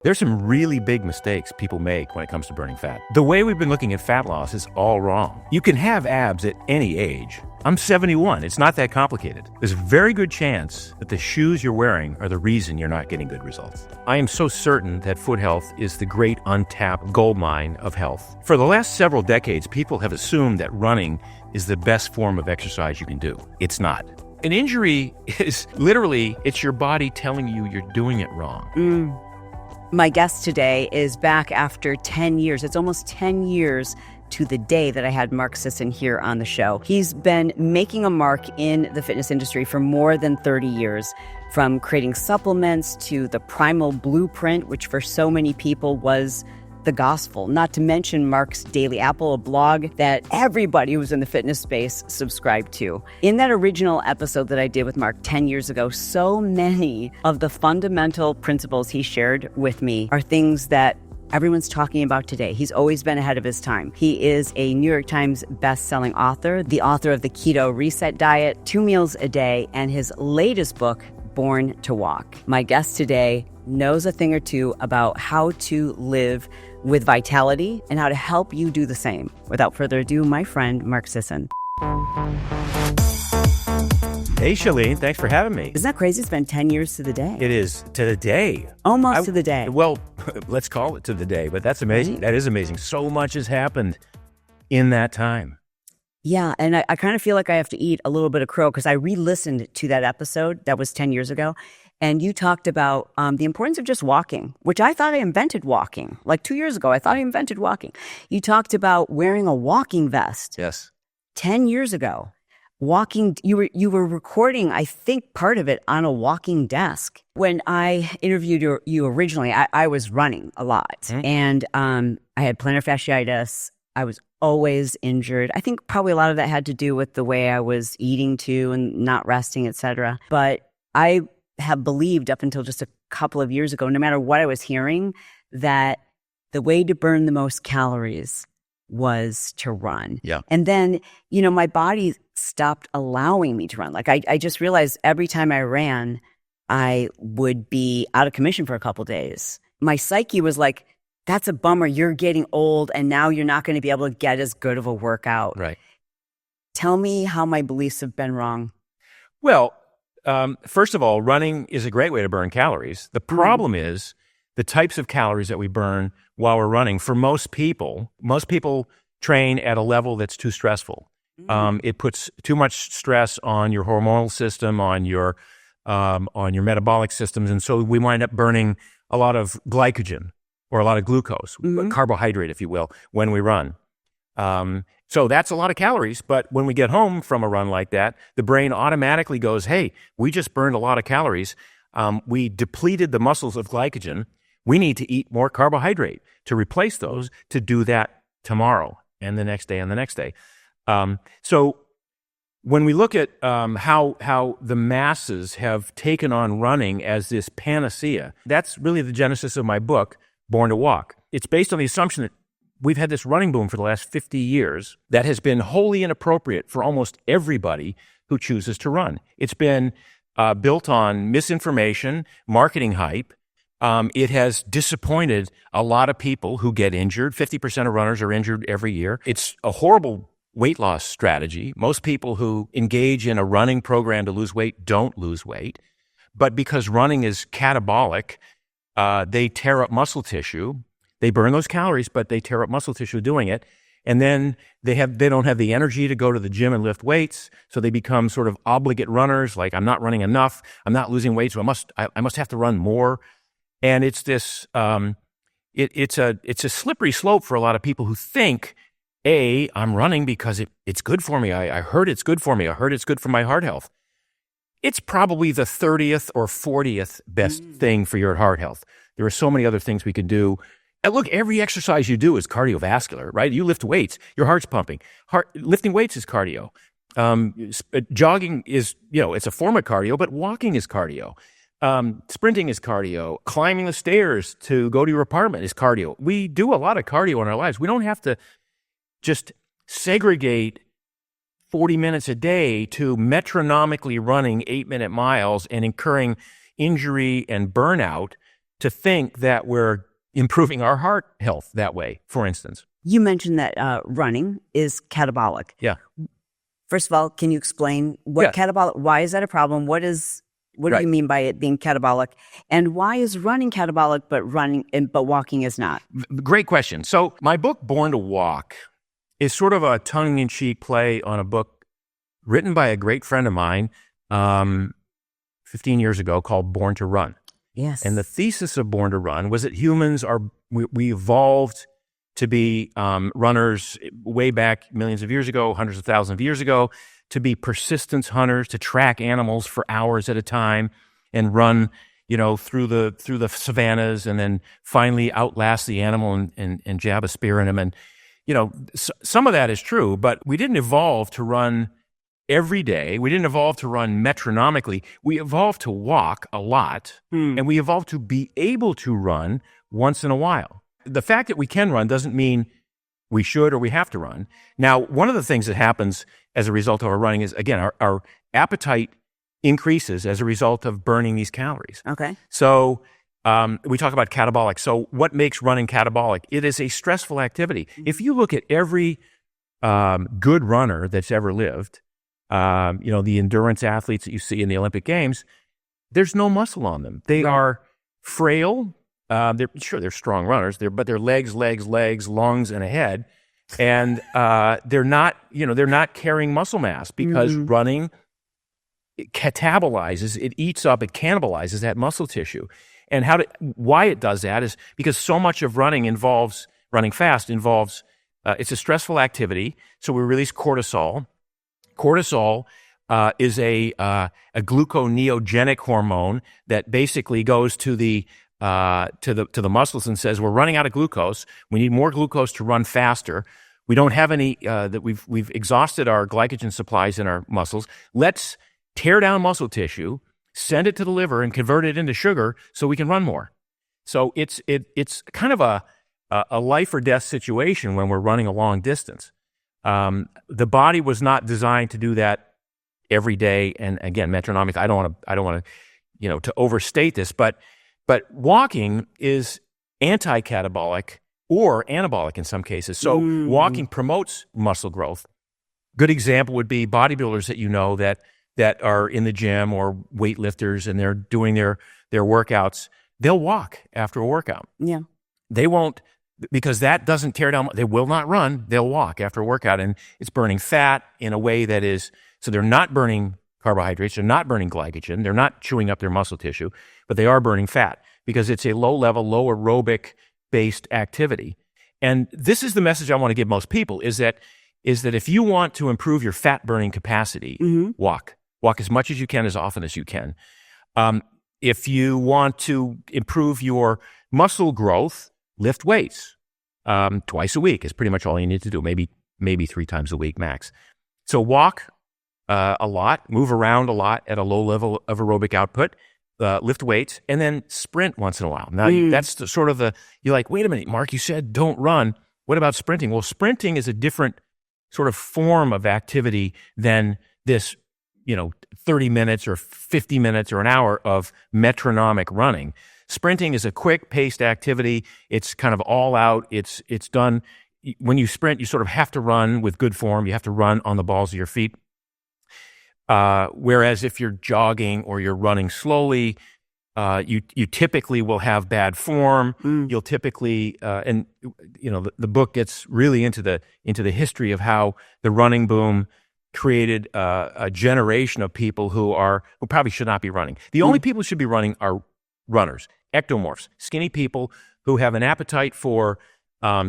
There's some really big mistakes people make when it comes to burning fat. The way we've been looking at fat loss is all wrong. You can have abs at any age. I'm 71. It's not that complicated. There's a very good chance that the shoes you're wearing are the reason you're not getting good results. I am so certain that foot health is the great untapped gold mine of health. For the last several decades, people have assumed that running is the best form of exercise you can do. It's not. An injury is literally, it's your body telling you you're doing it wrong. My guest today is back after 10 years. It's almost 10 years to the day that I had Mark Sisson here on the show. He's been making a mark in the fitness industry for more than 30 years, from creating supplements to the Primal Blueprint, which for so many people was the gospel, not to mention Mark's Daily Apple, a blog that everybody who's in the fitness space subscribed to. In that original episode that I did with Mark 10 years ago, so many of the fundamental principles he shared with me are things that everyone's talking about today. He's always been ahead of his time. He is a New York Times bestselling author, the author of the Keto Reset Diet, 2 meals a day, and his latest book, Born to Walk. My guest today knows a thing or two about how to live with vitality and how to help you do the same. Without further ado, my friend, Mark Sisson. Hey, Chalene, thanks for having me. Isn't that crazy? It's been 10 years to the day. It is to the day. Almost to the day. Well, let's call it to the day, but that's amazing. Right? That is amazing. So much has happened in that time. Yeah, and I kind of feel like I have to eat a little bit of crow because I re-listened to that episode that was 10 years ago, and you talked about the importance of just walking, which I thought I invented walking. Like 2 years ago, I thought I invented walking. You talked about wearing a walking vest. Yes. 10 years ago. Walking, you were recording, I think, part of it on a walking desk. When I interviewed you originally, I was running a lot. Mm-hmm. And I had plantar fasciitis. I was always injured. I think probably a lot of that had to do with the way I was eating too and not resting, et cetera. But I have believed up until just a couple of years ago, no matter what I was hearing, that the way to burn the most calories was to run. Yeah. And then, my body stopped allowing me to run. Like I just realized every time I ran, I would be out of commission for a couple days. My psyche was like, that's a bummer. You're getting old and now you're not going to be able to get as good of a workout. Right. Tell me how my beliefs have been wrong. Well, first of all, running is a great way to burn calories. The problem is the types of calories that we burn while we're running. For most people train at a level that's too stressful. It puts too much stress on your hormonal system, on your metabolic systems, and so we wind up burning a lot of glycogen or a lot of glucose, carbohydrate, if you will, when we run. So that's a lot of calories, but when we get home from a run like that, the brain automatically goes, hey, we just burned a lot of calories. We depleted the muscles of glycogen. We need to eat more carbohydrate to replace those, to do that tomorrow and the next day and the next day. So when we look at how the masses have taken on running as this panacea, that's really the genesis of my book, Born to Walk. It's based on the assumption that we've had this running boom for the last 50 years that has been wholly inappropriate for almost everybody who chooses to run. It's been built on misinformation, marketing hype. It has disappointed a lot of people who get injured. 50% of runners are injured every year. It's a horrible weight loss strategy. Most people who engage in a running program to lose weight don't lose weight. But because running is catabolic, they tear up muscle tissue. They burn those calories, but they tear up muscle tissue doing it. And then they don't have the energy to go to the gym and lift weights. So they become sort of obligate runners. Like, I'm not running enough. I'm not losing weight. So I must have to run more. And it's this, it's a slippery slope for a lot of people who think, I'm running because it's good for me. I heard it's good for me. I heard it's good for my heart health. It's probably the 30th or 40th best thing for your heart health. There are so many other things we can do. And look, every exercise you do is cardiovascular, right? You lift weights, your heart's pumping. Lifting weights is cardio. Jogging is, it's a form of cardio, but walking is cardio. Sprinting is cardio. Climbing the stairs to go to your apartment is cardio. We do a lot of cardio in our lives. We don't have to just segregate 40 minutes a day to metronomically running 8-minute miles and incurring injury and burnout to think that we're improving our heart health that way, for instance. You mentioned that running is catabolic. Yeah. First of all, can you explain what catabolic, why is that a problem? What do you mean by it being catabolic? And why is running catabolic, but walking is not? Great question. So my book, Born to Walk, is sort of a tongue-in-cheek play on a book written by a great friend of mine 15 years ago called Born to Run. Yes. And the thesis of Born to Run was that humans we evolved to be runners way back millions of years ago, hundreds of thousands of years ago, to be persistence hunters, to track animals for hours at a time and run, through the savannas, and then finally outlast the animal and jab a spear in him. And some of that is true, but we didn't evolve to run every day. We didn't evolve to run metronomically. We evolved to walk a lot, and we evolved to be able to run once in a while. The fact that we can run doesn't mean we should or we have to run. Now, one of the things that happens as a result of our running is, again, our appetite increases as a result of burning these calories. Okay. So we talk about catabolic. So what makes running catabolic? It is a stressful activity. If you look at every good runner that's ever lived, the endurance athletes that you see in the Olympic Games, there's no muscle on them. They are frail. They're strong runners, but they're legs, lungs, and a head. And they're not carrying muscle mass because running, it catabolizes, it eats up, it cannibalizes that muscle tissue. And why it does that is because so much of running fast involves, it's a stressful activity. So we release cortisol. Cortisol is a gluconeogenic hormone that basically goes to the muscles and says, we're running out of glucose. We need more glucose to run faster. We don't have any, that we've exhausted our glycogen supplies in our muscles. Let's tear down muscle tissue, send it to the liver and convert it into sugar so we can run more. So it's kind of a life or death situation when we're running a long distance. The body was not designed to do that every day. And again, metronomic, I don't want to, to overstate this, but walking is anti-catabolic or anabolic in some cases. So walking promotes muscle growth. Good example would be bodybuilders that are in the gym or weightlifters and they're doing their workouts. They'll walk after a workout. Yeah. They won't, because that doesn't tear down, they will not run. They'll walk after a workout, and it's burning fat in a way that is, so they're not burning carbohydrates, they're not burning glycogen, they're not chewing up their muscle tissue, but they are burning fat because it's a low level, low aerobic based activity. And this is the message I want to give most people is that if you want to improve your fat burning capacity, walk as much as you can, as often as you can. If you want to improve your muscle growth, lift weights twice a week is pretty much all you need to do, maybe 3 times a week max. So walk a lot, move around a lot at a low level of aerobic output, lift weights, and then sprint once in a while. Now, that's you're like, wait a minute, Mark, you said don't run. What about sprinting? Well, sprinting is a different sort of form of activity than this, 30 minutes or 50 minutes or an hour of metronomic running. Sprinting is a quick-paced activity. It's kind of all out. It's done. When you sprint, you sort of have to run with good form. You have to run on the balls of your feet. Whereas if you're jogging or you're running slowly, you typically will have bad form. You'll typically, the book gets really into the history of how the running boom created a generation of people who probably should not be running. The only people who should be running are runners, ectomorphs, skinny people who have an appetite for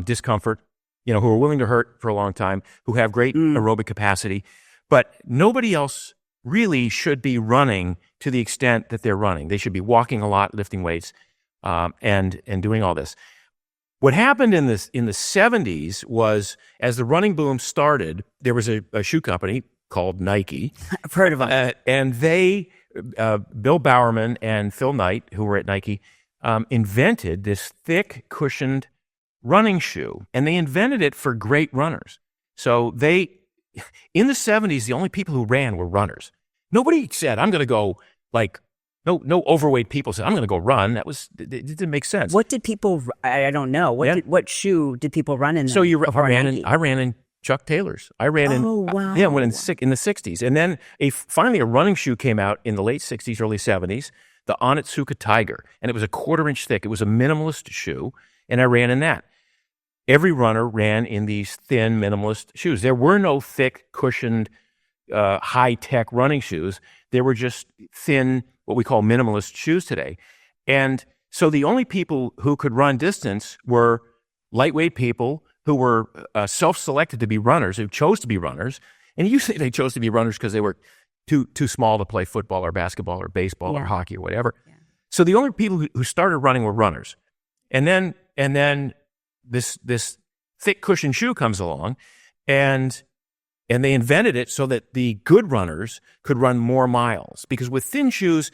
discomfort, who are willing to hurt for a long time, who have great aerobic capacity. But nobody else really should be running to the extent that they're running. They should be walking a lot, lifting weights, and doing all this. What happened in the 70s was, as the running boom started, there was a shoe company called Nike. I've heard of them. And they, Bill Bowerman and Phil Knight, who were at Nike, invented this thick, cushioned running shoe. And they invented it for great runners. So in the 70s, the only people who ran were runners. Nobody said, I'm going to go No overweight people said, I'm going to go run. It didn't make sense. What did people, I don't know. What shoe did people run in? So I ran in Chuck Taylors. I ran in, wow. when in the 60s. And then finally a running shoe came out in the late 60s, early 70s, the Onitsuka Tiger. And it was a 1/4 inch thick. It was a minimalist shoe. And I ran in that. Every runner ran in these thin minimalist shoes. There were no thick, cushioned, high-tech running shoes. There were just thin, what we call minimalist shoes today. And so the only people who could run distance were lightweight people who were self-selected to be runners, who chose to be runners. And usually they chose to be runners because they were too small to play football or basketball or baseball or hockey or whatever. Yeah. So the only people who started running were runners. And then this thick cushion shoe comes along, and they invented it so that the good runners could run more miles. Because with thin shoes,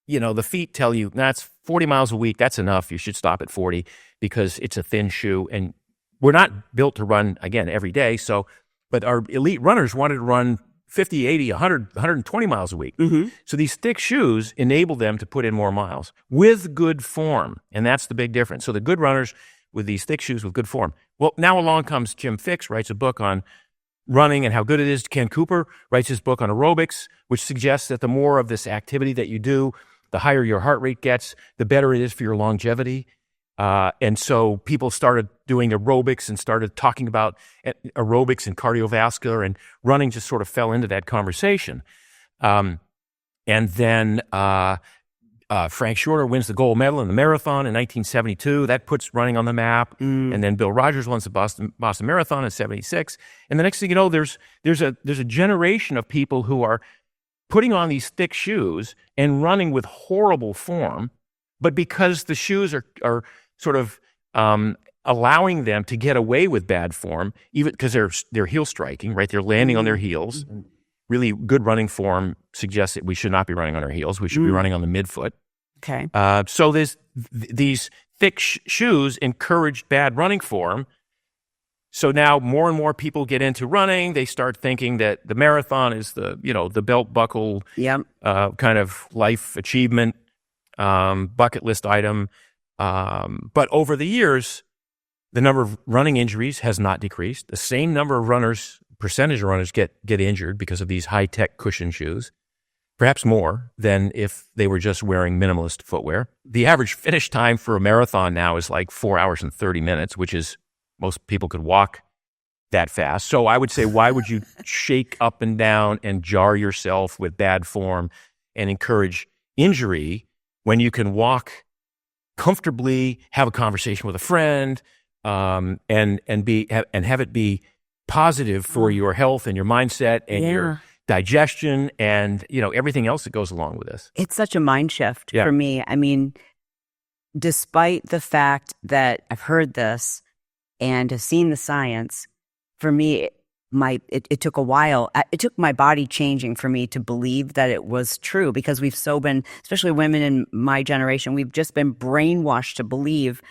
the feet tell you, that's 40 miles a week. That's enough. You should stop at 40 because it's a thin shoe. And we're not built to run, again, every day. But our elite runners wanted to run 50, 80, 100, 120 miles a week. Mm-hmm. So these thick shoes enable them to put in more miles with good form. And that's the big difference. So the good runners with these thick shoes with good form. Well, now along comes Jim Fixx, writes a book on running and how good it is. Ken Cooper writes his book on aerobics, which suggests that the more of this activity that you do, the higher your heart rate gets, the better it is for your longevity. And so people started doing aerobics and started talking about aerobics and cardiovascular, and running just sort of fell into that conversation. And then Frank Shorter wins the gold medal in the marathon in 1972. That puts running on the map. And then Bill Rogers wins the Boston Marathon in 76. And the next thing you know, there's a generation of people who are putting on these thick shoes and running with horrible form, but because the shoes are sort of allowing them to get away with bad form, even because they're heel striking, right? They're landing on their heels. Mm-hmm. Really good running form suggests that we should not be running on our heels. We should be running on the midfoot. Okay. So these thick shoes encourage bad running form. So now more and more people get into running. They start thinking that the marathon is the belt buckle kind of life achievement bucket list item. But over the years, the number of running injuries has not decreased. The same number of percentage of runners get injured because of these high-tech cushion shoes, perhaps more than if they were just wearing minimalist footwear. The average finish time for a marathon now is like 4 hours and 30 minutes, which is most people could walk that fast. So I would say, why would you shake up and down and jar yourself with bad form and encourage injury when you can walk comfortably, have a conversation with a friend, and have it be positive for your health and your mindset and your digestion and everything else that goes along with this. It's such a mind shift for me. I mean, despite the fact that I've heard this and have seen the science, for me, it took a while. It took my body changing for me to believe that it was true, because we've so been, especially women in my generation, we've just been brainwashed to believe,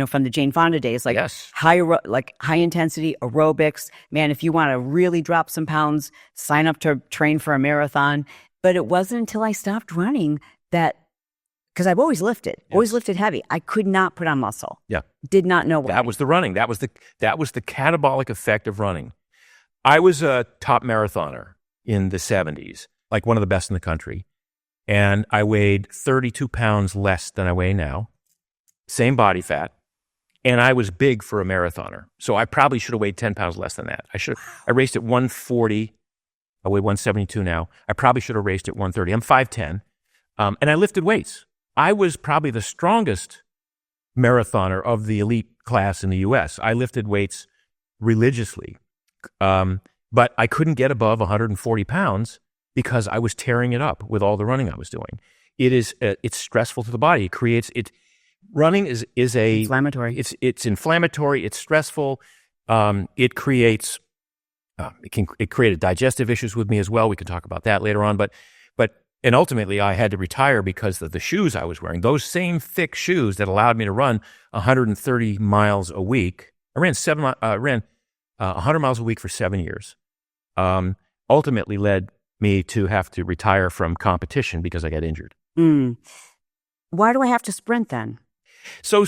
from the Jane Fonda days, like high intensity aerobics. Man, if you want to really drop some pounds, sign up to train for a marathon. But it wasn't until I stopped running that, because I've always lifted heavy. I could not put on muscle. Yeah. Did not know why. That was the running. That was the catabolic effect of running. I was a top marathoner in the 70s, like one of the best in the country. And I weighed 32 pounds less than I weigh now. Same body fat. And I was big for a marathoner. So I probably should have weighed 10 pounds less than that. I raced at 140. I weigh 172 now. I probably should have raced at 130. I'm 5'10". And I lifted weights. I was probably the strongest marathoner of the elite class in the U.S. I lifted weights religiously. But I couldn't get above 140 pounds because I was tearing it up with all the running I was doing. It's stressful to the body. Running is inflammatory. It's inflammatory. It's stressful. It created digestive issues with me as well. We can talk about that later on. And ultimately, I had to retire because of the shoes I was wearing. Those same thick shoes that allowed me to run 130 miles a week. I ran 100 miles a week for 7 years. Ultimately led me to have to retire from competition because I got injured. Mm. Why do I have to sprint then? So,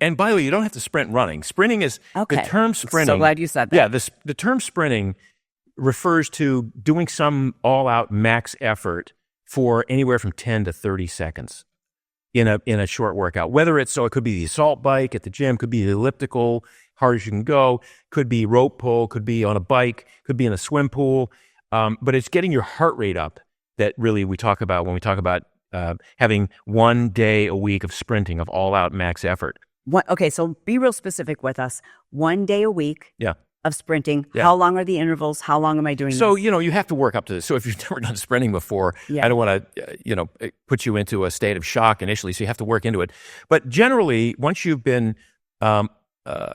and by the way, you don't have to sprint running. Sprinting is Okay. the term sprinting. So glad you said that. Yeah, the term sprinting refers to doing some all-out max effort for anywhere from 10 to 30 seconds in a short workout. Whether it's, so it could be the assault bike at the gym, could be the elliptical, hard as you can go, could be rope pull, could be on a bike, could be in a swim pool. But it's getting your heart rate up that really we talk about when we talk about having 1 day a week of sprinting, of all-out max effort. Okay, so be real specific with us. 1 day a week of sprinting. Yeah. How long are the intervals? How long am I doing So, this? you have to work up to this. So if you've never done sprinting before, I don't want to, put you into a state of shock initially. So you have to work into it. But generally, once you've been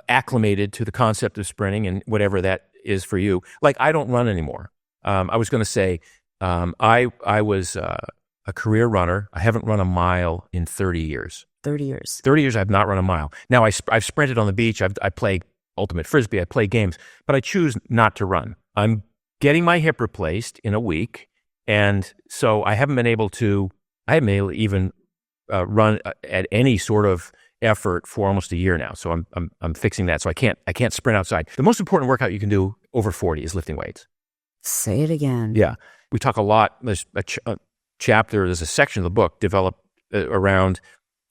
acclimated to the concept of sprinting and whatever that is for you, like I don't run anymore. I was going to say, I was a career runner. I haven't run a mile in 30 years. 30 years. 30 years, I've not run a mile. Now, I've sprinted on the beach. I play ultimate frisbee. I play games, but I choose not to run. I'm getting my hip replaced in a week, and so I haven't been able to even run at any sort of effort for almost a year now. So I'm fixing that. So I can't sprint outside. The most important workout you can do over 40 is lifting weights. Say it again. Yeah, we talk a lot. There's a chapter. There's a section of the book developed around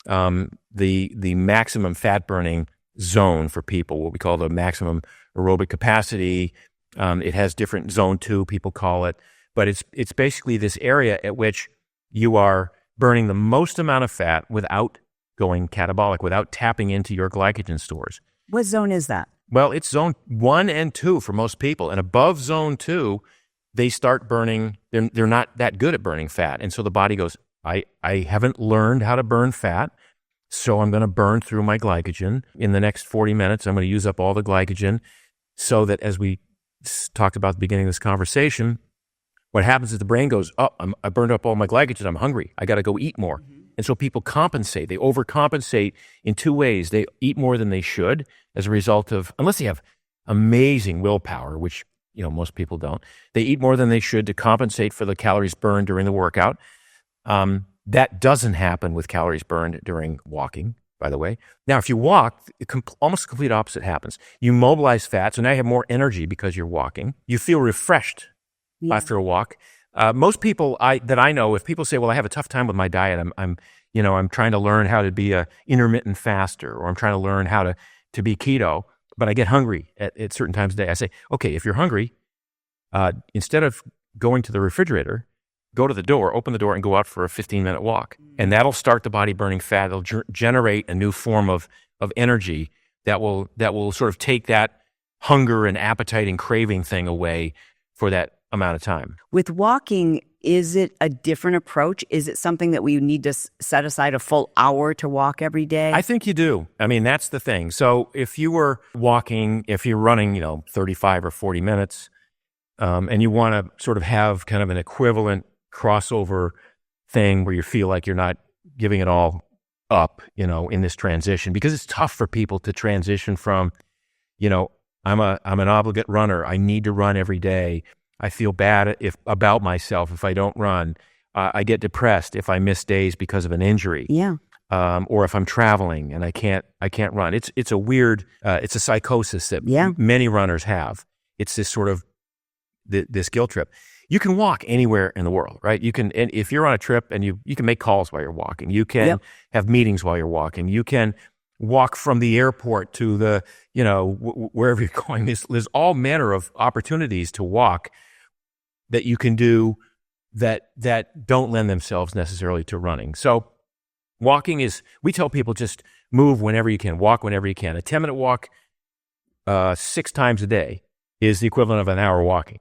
the maximum fat burning zone for people, what we call the maximum aerobic capacity. It has different zone 2, people call it, but it's basically this area at which you are burning the most amount of fat without going catabolic, without tapping into your glycogen stores. What zone is that? Well, it's zone 1 and 2 for most people, and above zone 2, they start burning. They're not that good at burning fat, and so the body goes, I haven't learned how to burn fat. So I'm going to burn through my glycogen. In the next 40 minutes, I'm going to use up all the glycogen so that, as we talked about at the beginning of this conversation, what happens is the brain goes, I burned up all my glycogen. I'm hungry. I got to go eat more. Mm-hmm. And so people compensate. They overcompensate in 2 ways. They eat more than they should as a result of, unless they have amazing willpower, which most people don't. They eat more than they should to compensate for the calories burned during the workout. That doesn't happen with calories burned during walking, by the way. Now, if you walk, almost the complete opposite happens. You mobilize fat, so now you have more energy because you're walking. You feel refreshed after a walk. Most people that I know, if people say, "Well, I have a tough time with my diet. I'm trying to learn how to be a intermittent faster, or I'm trying to learn how to be keto, but I get hungry at certain times of the day." I say, "Okay, if you're hungry, instead of going to the refrigerator, go to the door, open the door, and go out for a 15-minute walk. And that'll start the body burning fat. It'll generate a new form of energy that will sort of take that hunger and appetite and craving thing away for that amount of time." With walking, is it a different approach? Is it something that we need to set aside a full hour to walk every day? I think you do. I mean, that's the thing. So if you were walking, if you're running, 35 or 40 minutes, and you want to sort of have kind of an equivalent crossover thing where you feel like you're not giving it all up, in this transition, because it's tough for people to transition from, I'm an obligate runner. I need to run every day. I feel bad about myself if I don't run. I get depressed if I miss days because of an injury. Yeah. Or if I'm traveling and I can't run. It's a weird, it's a psychosis that many runners have. It's this sort of this guilt trip. You can walk anywhere in the world, right? You can, and if you're on a trip and you can make calls while you're walking, you can have meetings while you're walking, you can walk from the airport to the, wherever you're going. There's all manner of opportunities to walk that you can do that don't lend themselves necessarily to running. So walking we tell people just move whenever you can, walk whenever you can. A 10-minute walk 6 times a day is the equivalent of an hour walking.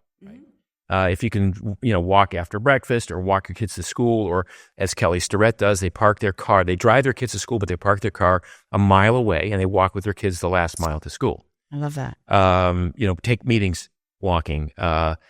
If you can, walk after breakfast or walk your kids to school, or as Kelly Starrett does, they drive their kids to school, but they park their car a mile away and they walk with their kids the last mile to school. I love that. Take meetings walking.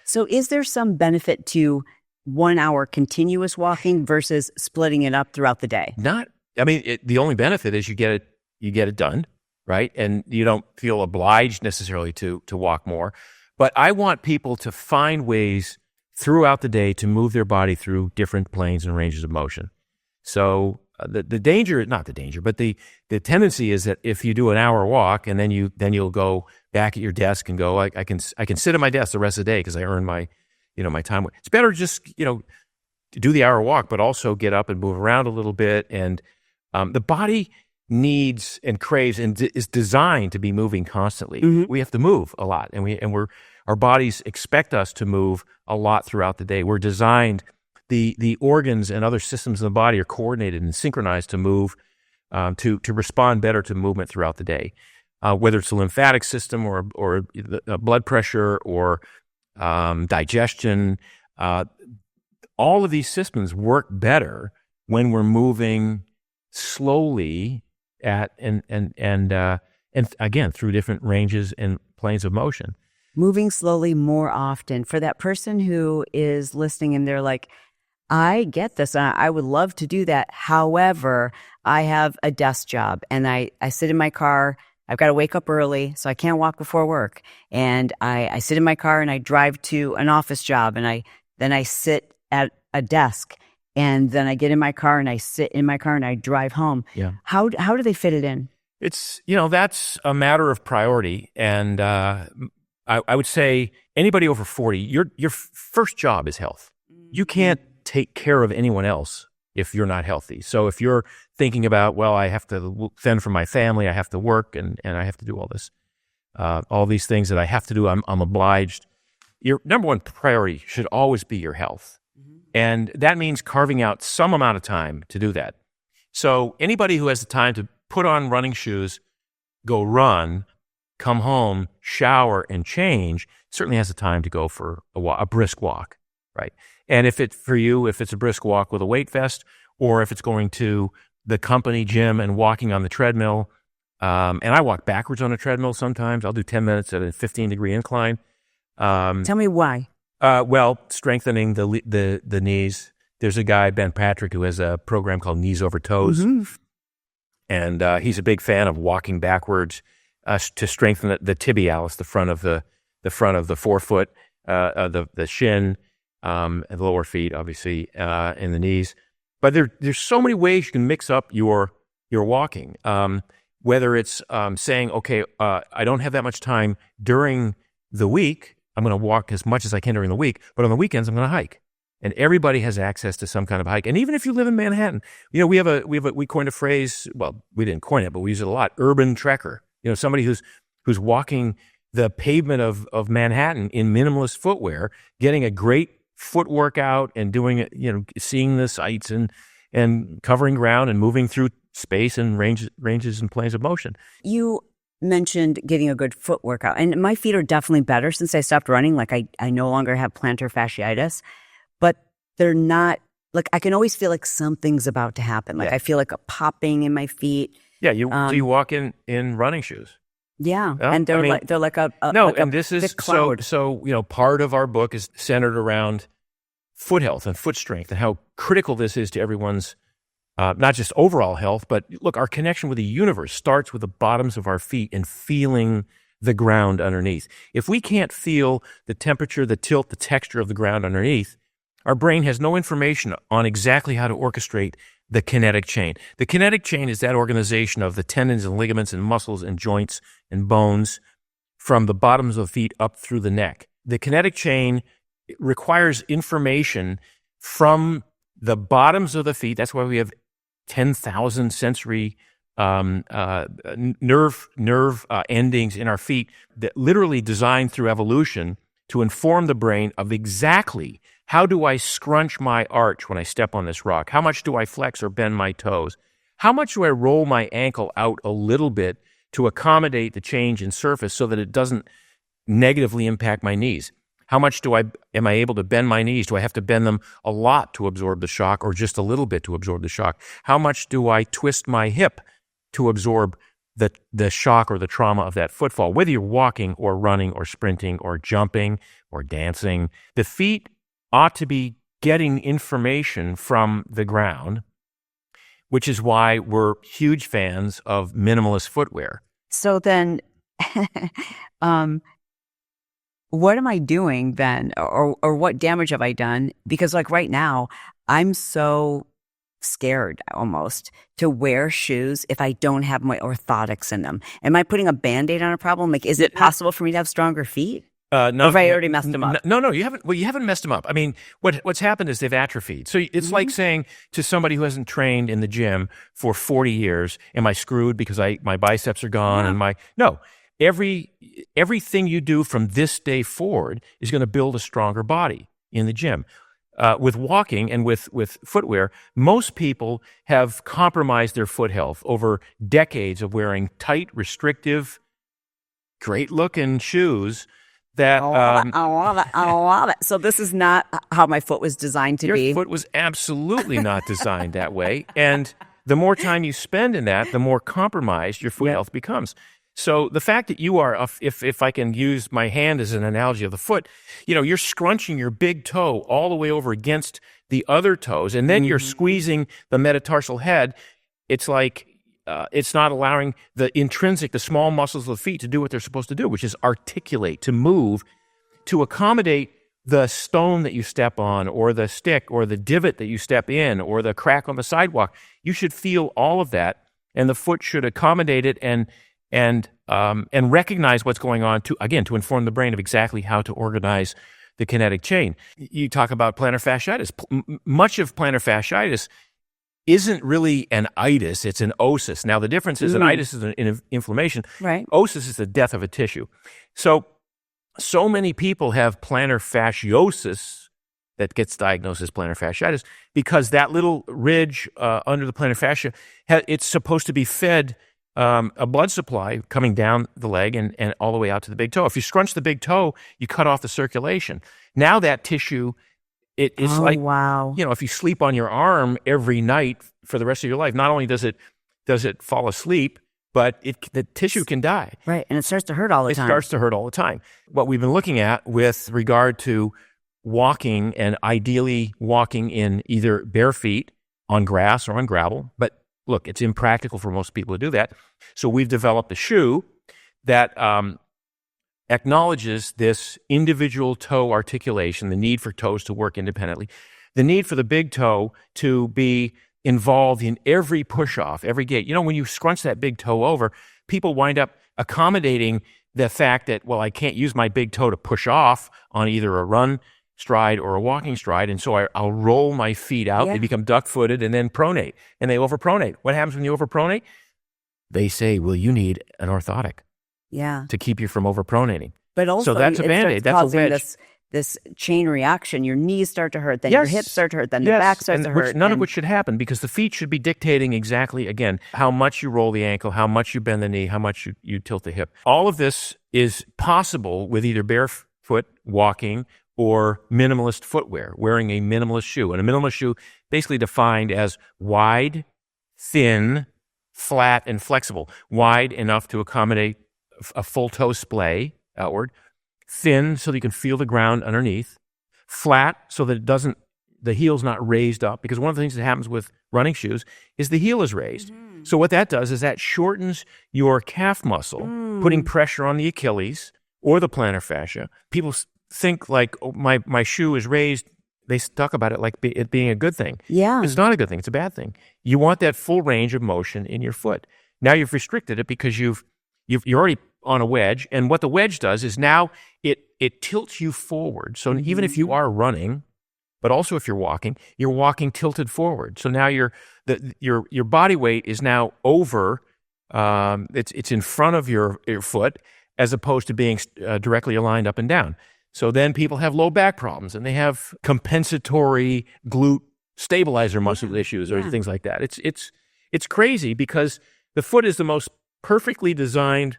So is there some benefit to 1 hour continuous walking versus splitting it up throughout the day? The only benefit is you get it done, right? And you don't feel obliged necessarily to walk more. But I want people to find ways throughout the day to move their body through different planes and ranges of motion. So the danger, not the danger, but the tendency is that if you do an hour walk and then you'll go back at your desk and go, I can sit at my desk the rest of the day because I earned my time. It's better just do the hour walk, but also get up and move around a little bit. And the body needs and craves and is designed to be moving constantly. Mm-hmm. We have to move a lot, and our bodies expect us to move a lot throughout the day. We're designed. The organs and other systems in the body are coordinated and synchronized to move, to respond better to movement throughout the day. Whether it's the lymphatic system or the blood pressure or digestion, all of these systems work better when we're moving slowly and again through different ranges and planes of motion. Moving slowly more often. For that person who is listening and they're like, I get this. And I would love to do that. However, I have a desk job and I sit in my car. I've got to wake up early, so I can't walk before work. And I sit in my car and I drive to an office job and then I sit at a desk. And then I get in my car and I sit in my car and I drive home. Yeah. How do they fit it in? It's, that's a matter of priority. And I would say anybody over 40, your first job is health. You can't take care of anyone else if you're not healthy. So if you're thinking about, well, I have to fend for my family, I have to work, and I have to do all this, all these things that I have to do, I'm obliged. Your number one priority should always be your health. Mm-hmm. And that means carving out some amount of time to do that. So anybody who has the time to put on running shoes, go run, come home, shower, and change, certainly has the time to go for a brisk walk, right? And if it's a brisk walk with a weight vest, or if it's going to the company gym and walking on the treadmill, and I walk backwards on a treadmill sometimes. I'll do 10 minutes at a 15-degree incline. Tell me why. Well, strengthening the knees. There's a guy, Ben Patrick, who has a program called Knees Over Toes, mm-hmm. and he's a big fan of walking backwards to strengthen the tibialis, the front of the forefoot, the shin, and the lower feet, obviously, and the knees. But there's so many ways you can mix up your walking. Whether it's saying, okay, I don't have that much time during the week, I'm going to walk as much as I can during the week, but on the weekends I'm going to hike. And everybody has access to some kind of hike. And even if you live in Manhattan, we coined a phrase. Well, we didn't coin it, but we use it a lot. Urban trekker. Somebody who's walking the pavement of Manhattan in minimalist footwear, getting a great foot workout and doing it, seeing the sights and covering ground and moving through space and ranges and planes of motion. You mentioned getting a good foot workout, and my feet are definitely better since I stopped running. Like I no longer have plantar fasciitis, but they're not like, I can always feel like something's about to happen. Like I feel like a popping in my feet. Yeah, you walk in running shoes. Yeah, and they're like a and this is cloud. So part of our book is centered around foot health and foot strength and how critical this is to everyone's not just overall health, but look, our connection with the universe starts with the bottoms of our feet and feeling the ground underneath. If we can't feel the temperature, the tilt, the texture of the ground underneath, our brain has no information on exactly how to orchestrate the kinetic chain. The kinetic chain is that organization of the tendons and ligaments and muscles and joints and bones from the bottoms of the feet up through the neck. The kinetic chain requires information from the bottoms of the feet. That's why we have 10,000 sensory nerve endings in our feet that literally designed through evolution to inform the brain of exactly how do I scrunch my arch when I step on this rock? How much do I flex or bend my toes? How much do I roll my ankle out a little bit to accommodate the change in surface so that it doesn't negatively impact my knees? How much am I able to bend my knees? Do I have to bend them a lot to absorb the shock or just a little bit to absorb the shock? How much do I twist my hip to absorb the shock or the trauma of that footfall? Whether you're walking or running or sprinting or jumping or dancing, the feet ought to be getting information from the ground, which is why we're huge fans of minimalist footwear. So then, what am I doing then? Or what damage have I done? Because like right now, I'm so scared almost to wear shoes if I don't have my orthotics in them. Am I putting a Band-Aid on a problem? Like, is it possible for me to have stronger feet? No, or have I already messed them up? No, you haven't. Well, you haven't messed them up. I mean, what's happened is they've atrophied. So it's like saying to somebody who hasn't trained in the gym for 40 years, "Am I screwed because my biceps are gone?" And no, everything you do from this day forward is going to build a stronger body in the gym. With walking and with footwear, most people have compromised their foot health over decades of wearing tight, restrictive, great-looking shoes. That I love it. So this is not how my foot was designed to be. Your foot was absolutely not designed that way. And the more time you spend in that, the more compromised your foot health becomes. So the fact that you are, if I can use my hand as an analogy of the foot, you're scrunching your big toe all the way over against the other toes, and then you're squeezing the metatarsal head. It's like it's not allowing the small muscles of the feet to do what they're supposed to do, which is articulate, to move, to accommodate the stone that you step on, or the stick, or the divot that you step in, or the crack on the sidewalk. You should feel all of that, and the foot should accommodate it and recognize what's going on to inform the brain of exactly how to organize the kinetic chain. You talk about plantar fasciitis. Much of plantar fasciitis isn't really an itis, it's an osis. Now, the difference is an itis is an inflammation. Right. Osis is the death of a tissue. So many people have plantar fasciosis that gets diagnosed as plantar fasciitis because that little ridge under the plantar fascia, it's supposed to be fed a blood supply coming down the leg and all the way out to the big toe. If you scrunch the big toe, you cut off the circulation. Now that tissue, it's wow. If you sleep on your arm every night for the rest of your life, not only does it fall asleep, but the tissue can die. Right, and it starts to hurt all the time. It starts to hurt all the time. What we've been looking at with regard to walking, and ideally walking in either bare feet on grass or on gravel, but look, it's impractical for most people to do that. So we've developed a shoe that acknowledges this individual toe articulation, the need for toes to work independently, the need for the big toe to be involved in every push-off, every gait. When you scrunch that big toe over, people wind up accommodating the fact that, well, I can't use my big toe to push off on either a run stride or a walking stride, and so I'll roll my feet out. They become duck-footed and then pronate, and they overpronate. What happens when you overpronate? They say, well, you need an orthotic to keep you from overpronating. But also, so that's a Band-Aid. That's a wedge. This chain reaction. Your knees start to hurt, then your hips start to hurt, then the back starts to hurt. None of which should happen, because the feet should be dictating exactly, again, how much you roll the ankle, how much you bend the knee, how much you tilt the hip. All of this is possible with either barefoot walking or minimalist footwear, wearing a minimalist shoe. And a minimalist shoe basically defined as wide, thin, flat, and flexible. Wide enough to accommodate a full toe splay outward. Thin so that you can feel the ground underneath. Flat so that the heel's not raised up, because one of the things that happens with running shoes is the heel is raised. Mm-hmm. So what that does is that shortens your calf muscle, putting pressure on the Achilles or the plantar fascia. People think like, oh, my shoe is raised. They talk about it like it being a good thing. Yeah. It's not a good thing. It's a bad thing. You want that full range of motion in your foot. Now you've restricted it because you're already on a wedge, and what the wedge does is now it tilts you forward. So even if you are running, but also if you're walking tilted forward. So now your body weight is now over. It's in front of your foot as opposed to being directly aligned up and down. So then people have low back problems, and they have compensatory glute stabilizer muscle issues or things like that. It's crazy, because the foot is the most perfectly designed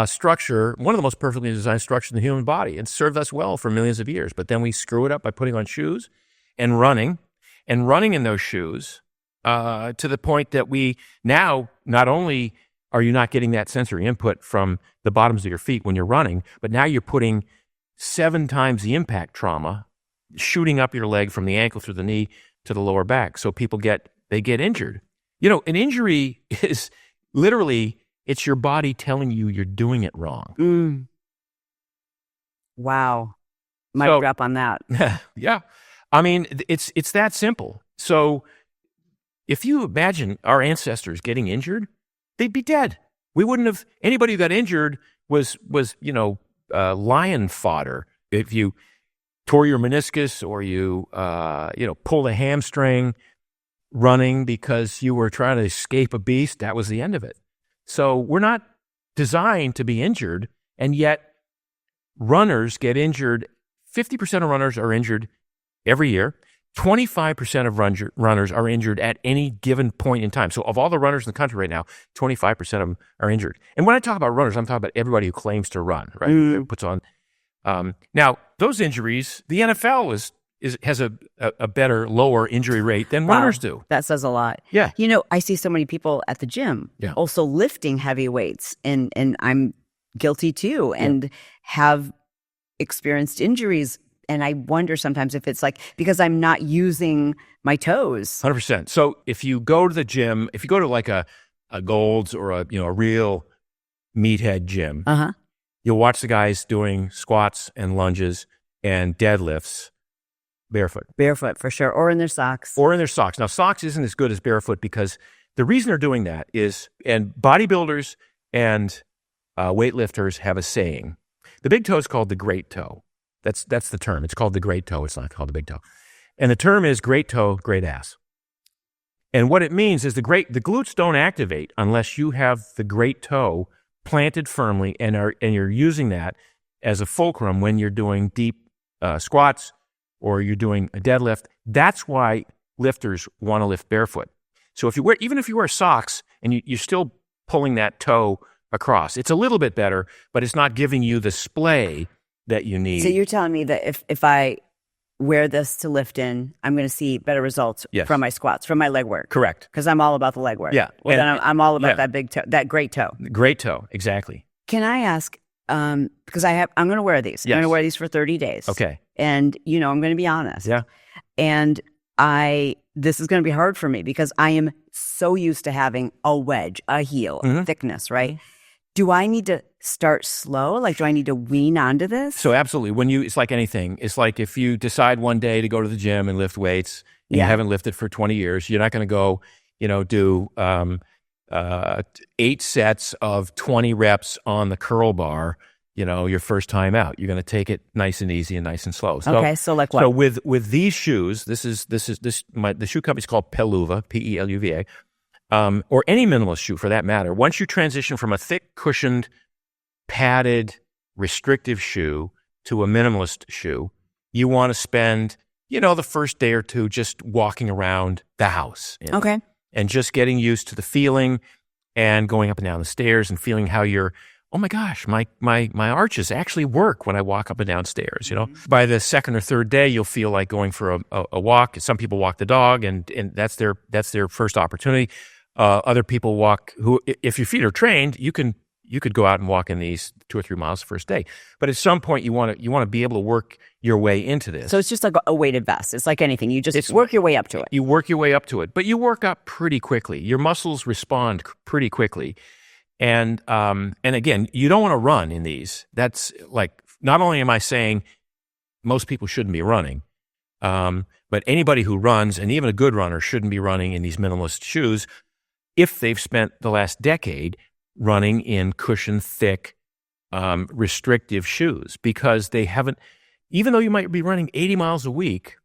structure, one of the most perfectly designed structures in the human body, and served us well for millions of years. But then we screw it up by putting on shoes and running in those shoes to the point that we now, not only are you not getting that sensory input from the bottoms of your feet when you're running, but now you're putting 7 times the impact trauma shooting up your leg from the ankle through the knee to the lower back. So people get injured. An injury is literally, it's your body telling you you're doing it wrong. Wow. Might drop on that. Yeah. I mean, it's that simple. So if you imagine our ancestors getting injured, they'd be dead. We wouldn't have, anybody who got injured was lion fodder. If you tore your meniscus or you pulled a hamstring running because you were trying to escape a beast, that was the end of it. So we're not designed to be injured, and yet runners get injured. 50% of runners are injured every year. 25% of runners are injured at any given point in time. So of all the runners in the country right now, 25% of them are injured. And when I talk about runners, I'm talking about everybody who claims to run, right? Mm. Puts on. Now, those injuries, the NFL has a better, lower injury rate than runners do. That says a lot. Yeah. I see so many people at the gym also lifting heavy weights, and I'm guilty too, and have experienced injuries. And I wonder sometimes if it's like because I'm not using my toes. 100%. So if you go to the gym, if you go to like a Gold's or a real meathead gym, you'll watch the guys doing squats and lunges and deadlifts barefoot. Barefoot for sure, or in their socks. Now, socks isn't as good as barefoot because the reason they're doing that is, and bodybuilders and weightlifters have a saying. The big toe is called the great toe. That's the term. It's called the great toe. It's not called the big toe. And the term is great toe, great ass. And what it means is the glutes don't activate unless you have the great toe planted firmly and you're using that as a fulcrum when you're doing deep squats or you're doing a deadlift. That's why lifters want to lift barefoot. So even if you wear socks and you're still pulling that toe across, it's a little bit better, but it's not giving you the splay that you need. So you're telling me that if I wear this to lift in, I'm going to see better results from my squats, from my leg work. Correct. Because I'm all about the leg work. Yeah. Well, then I'm all about that big toe, that great toe. Great toe, exactly. Can I ask, because I'm going to wear these. Yes. I'm going to wear these for 30 days. Okay. And, I'm going to be honest. Yeah. And this is going to be hard for me because I am so used to having a wedge, a heel, thickness, right? Do I need to start slow? Like, do I need to wean onto this? So absolutely. It's like anything. It's like if you decide one day to go to the gym and lift weights, and you haven't lifted for 20 years, you're not going to go, do 8 sets of 20 reps on the curl bar, your first time out. You're going to take it nice and easy and nice and slow. So like what? So with these shoes, the shoe company's called Peluva, Peluva. Or any minimalist shoe for that matter, once you transition from a thick, cushioned, padded, restrictive shoe to a minimalist shoe, you want to spend, the first day or two just walking around the house. Okay. And just getting used to the feeling and going up and down the stairs and feeling how oh my gosh, my arches actually work when I walk up and down stairs, By the second or third day, you'll feel like going for a walk. Some people walk the dog and that's their first opportunity. Other people walk if your feet are trained, you could go out and walk in these 2 or 3 miles the first day. But at some point you want to be able to work your way into this. So it's just like a weighted vest. It's like anything. You just work your way up to it. You work your way up to it, but you work up pretty quickly. Your muscles respond pretty quickly. And again, you don't want to run in these. That's like, not only am I saying most people shouldn't be running, but anybody who runs, and even a good runner, shouldn't be running in these minimalist shoes if they've spent the last decade running in cushioned, thick, restrictive shoes, because they haven't, even though you might be running 80 miles a week,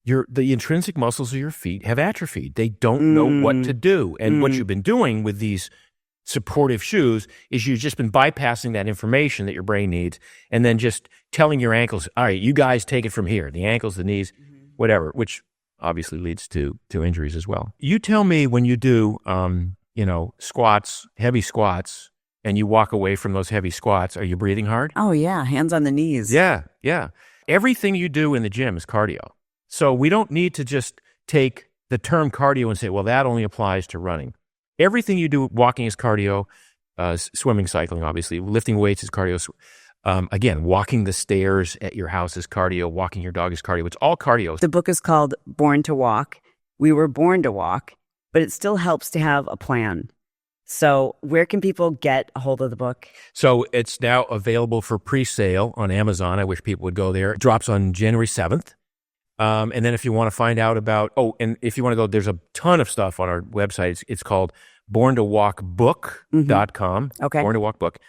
the intrinsic muscles of your feet have atrophied. They don't know what to do. And what you've been doing with these supportive shoes is you've just been bypassing that information that your brain needs and then just telling your ankles, all right, you guys take it from here, the ankles, the knees, whatever, which obviously leads to injuries as well. You tell me when you do, squats, heavy squats, and you walk away from those heavy squats, are you breathing hard? Oh, yeah. Hands on the knees. Yeah. Everything you do in the gym is cardio. So we don't need to just take the term cardio and say, well, that only applies to running. Everything you do, walking is cardio, swimming, cycling, obviously. Lifting weights is cardio. Again, walking the stairs at your house is cardio. Walking your dog is cardio. It's all cardio. The book is called Born to Walk. We were born to walk, but it still helps to have a plan. So where can people get a hold of the book? So it's now available for pre-sale on Amazon. I wish people would go there. It drops on January 7th. And then if you want to find out about, and if you want to go, there's a ton of stuff on our website. It's called borntowalkbook.com. Okay. Born to Walk Book.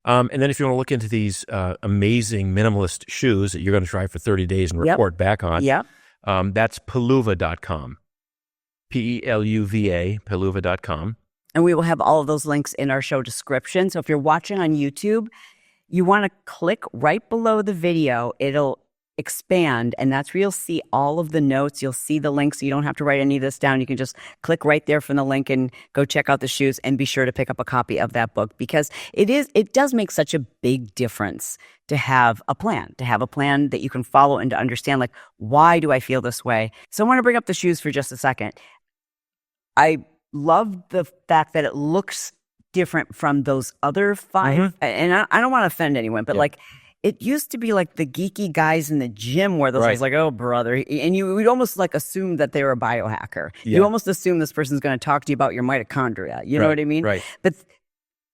And then if you want to look into these amazing minimalist shoes that you're going to try for 30 days and report back on, that's peluva.com. Peluva, peluva.com. And we will have all of those links in our show description. So if you're watching on YouTube, you want to click right below the video. It'll expand, and that's where you'll see all of the notes. You'll see the links, so you don't have to write any of this down. You can just click right there from the link and go check out the shoes, and be sure to pick up a copy of that book, because it does make such a big difference to have a plan that you can follow and to understand, like, why do I feel this way? So I want to bring up the shoes for just a second. I love the fact that it looks different from those other 5. And I don't want to offend anyone, but like, it used to be like the geeky guys in the gym wore those. I was like, oh, brother. And you would almost like assume that they were a biohacker. You almost assume this person's going to talk to you about your mitochondria. You know what I mean? Right. But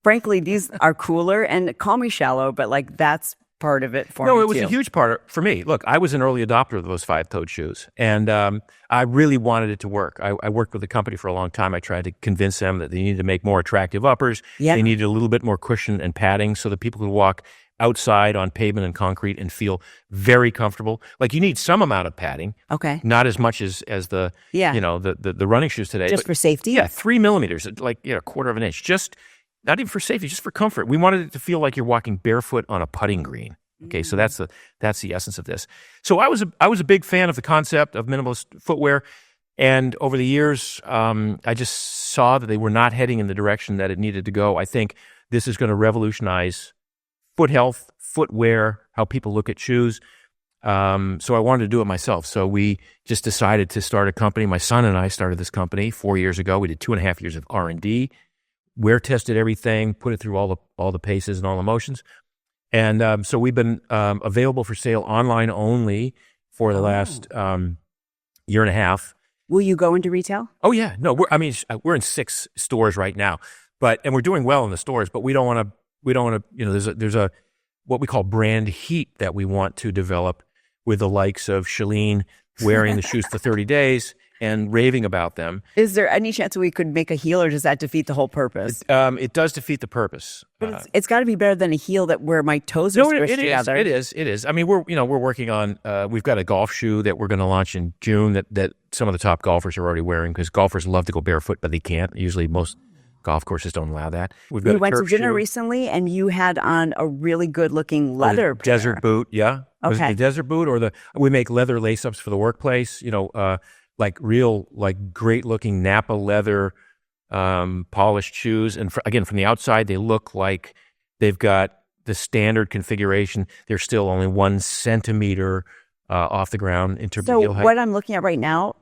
frankly, these are cooler, and call me shallow, but like, that's part of it for me. No, it was a huge part for me. Look, I was an early adopter of those 5-toed shoes, and I really wanted it to work. I worked with the company for a long time. I tried to convince them that they needed to make more attractive uppers. They needed a little bit more cushion and padding so that people could walk outside on pavement and concrete and feel very comfortable. Like, you need some amount of padding. Okay. Not as much as the the running shoes today. Just for safety? Yeah, 3 millimeters, like a quarter of an inch. Just not even for safety, just for comfort. We wanted it to feel like you're walking barefoot on a putting green. Okay, so that's the essence of this. So I was a big fan of the concept of minimalist footwear, and over the years, I just saw that they were not heading in the direction that it needed to go. I think this is going to revolutionize foot health, footwear, how people look at shoes. So I wanted to do it myself. So we just decided to start a company. My son and I started this company 4 years ago. We did 2.5 years of R&D, wear tested everything, put it through all the paces and all the motions. And so we've been available for sale online only for the last year and a half. Will you go into retail? Oh yeah, no. We're in 6 stores right now, and we're doing well in the stores. But we don't want to. There's a what we call brand heat that we want to develop with the likes of Chalene wearing the shoes for 30 days and raving about them. Is there any chance we could make a heel, or does that defeat the whole purpose? It does defeat the purpose. But it's got to be better than a heel where my toes are squished together. It is. I mean, we're working on. We've got a golf shoe that we're going to launch in June that some of the top golfers are already wearing, because golfers love to go barefoot, but they can't. Usually, most golf courses don't allow that. We went to dinner recently, and you had on a really good-looking leather pair. Desert boot, yeah. Okay. Was it the desert boot, or we make leather lace-ups for the workplace? Like real, like great-looking Napa leather polished shoes. And again, from the outside, they look like they've got the standard configuration. They're still only 1 centimeter off the ground in terms of heel height. So what I'm looking at right now,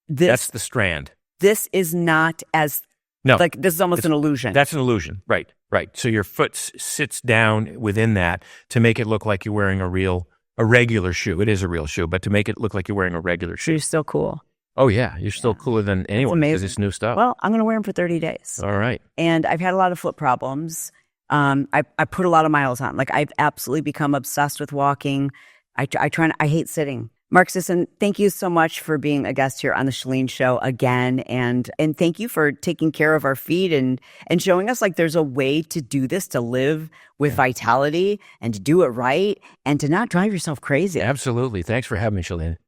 that's the strand. This is not as... No. Like, this is almost an illusion. That's an illusion. Right. So your foot sits down within that to make it look like you're wearing a regular shoe. It is a real shoe, but to make it look like you're wearing a regular shoe. You're still cool. Oh, yeah. You're still cooler than anyone, because it's new stuff. Well, I'm going to wear them for 30 days. All right. And I've had a lot of foot problems. I put a lot of miles on. Like, I've absolutely become obsessed with walking. I hate sitting. Mark Sisson, thank you so much for being a guest here on the Chalene Show again. And thank you for taking care of our feet and showing us, like, there's a way to do this, to live with vitality and to do it right and to not drive yourself crazy. Absolutely. Thanks for having me, Chalene.